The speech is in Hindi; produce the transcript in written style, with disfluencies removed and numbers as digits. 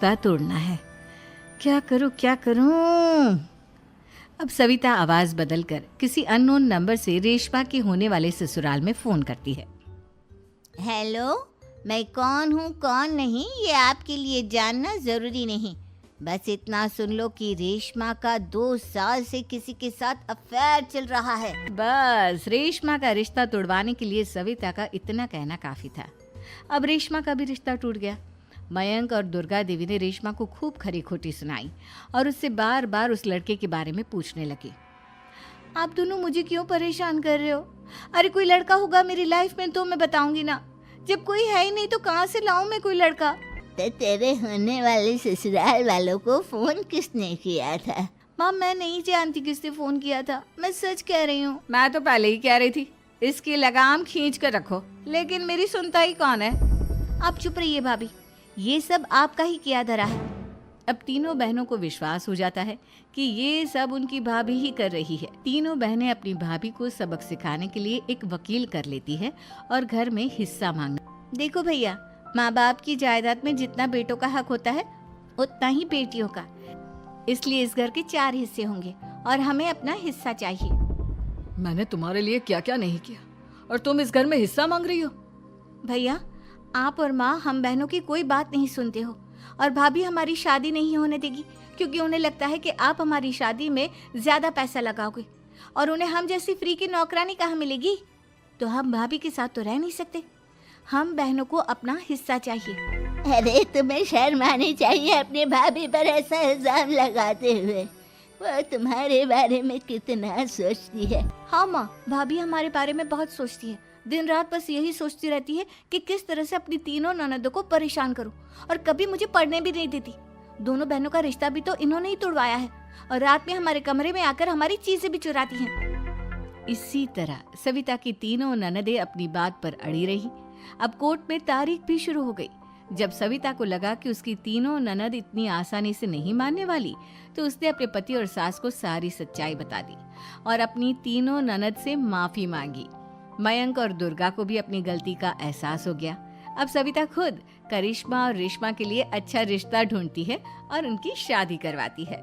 रिश्ता तोड़ना है। क्या करूं क्या करूं? अब सविता आवाज बदलकर किसी अननोन नंबर से रेशमा के होने वाले ससुराल में फोन करती है। हेलो, मैं कौन हूँ कौन नहीं ये आपके लिए जानना ज़रूरी नहीं। बस इतना सुन लो कि रेशमा का 2 साल से किसी के साथ अफेयर चल रहा है। बस रेशमा का रिश्ता तोड़वाने के लिए सविता का इतना कहना काफी था। अब रेशमा का भी रिश्ता टूट गया। मयंक और दुर्गा देवी ने रेशमा को खूब खरी खोटी सुनाई और उससे बार बार उस लड़के के बारे में पूछने लगी। आप दोनों मुझे क्यों परेशान कर रहे हो? अरे कोई लड़का होगा मेरी लाइफ में तो मैं बताऊंगी ना। जब कोई है ही नहीं तो कहाँ से लाऊं मैं कोई लड़का? तो तेरे होने वाले ससुराल वालों को फोन किसने किया था? माँ मैं नहीं जानती किसने फोन किया था, मैं सच कह रही हूँ। मैं तो पहले ही कह रही थी इसकी लगाम खींच कर रखो, लेकिन मेरी सुनता ही कौन है। आप चुप रहिए भाभी, ये सब आपका ही किया धरा है। अब तीनों बहनों को विश्वास हो जाता है कि ये सब उनकी भाभी ही कर रही है। तीनों बहनें अपनी भाभी को सबक सिखाने के लिए एक वकील कर लेती है और घर में हिस्सा मांगना। देखो भैया, माँ बाप की जायदाद में जितना बेटों का हक होता है उतना ही बेटियों का, इसलिए इस घर के 4 हिस्से होंगे और हमें अपना हिस्सा चाहिए। मैंने तुम्हारे लिए क्या क्या नहीं किया और तुम इस घर में हिस्सा मांग रही हो? भैया, आप और माँ हम बहनों की कोई बात नहीं सुनते हो और भाभी हमारी शादी नहीं होने देगी क्योंकि उन्हें लगता है कि आप हमारी शादी में ज्यादा पैसा लगाओगे और उन्हें हम जैसी फ्री की नौकरानी कहाँ मिलेगी। तो हम भाभी के साथ तो रह नहीं सकते, हम बहनों को अपना हिस्सा चाहिए। अरे तुम्हें शर्म आनी चाहिए अपनी भाभी पर ऐसा इल्जाम लगाते हुए। वो तुम्हारे बारे में कितना सोचती है। हाँ माँ, भाभी हमारे बारे में बहुत सोचती है। दिन रात बस यही सोचती रहती है कि किस तरह से अपनी तीनों ननदों को परेशान करूं और कभी मुझे पढ़ने भी नहीं देती। दोनों बहनों का रिश्ता भी तो इन्होंने ही तोड़वाया है और रात में हमारे कमरे में आकर हमारी चीजें भी चुराती हैं। इसी तरह सविता की तीनों ननदें अपनी बात पर अड़ी रही। अब कोर्ट में तारीख भी शुरू हो गई। जब सविता को लगा कि उसकी तीनों ननद इतनी आसानी से नहीं मानने वाली, तो उसने अपने पति और सास को सारी सच्चाई बता दी और अपनी तीनों ननद से माफी मांगी। मयंक और दुर्गा को भी अपनी गलती का एहसास हो गया। अब सविता खुद करिश्मा और रेशमा के लिए अच्छा रिश्ता ढूंढती है और उनकी शादी करवाती है।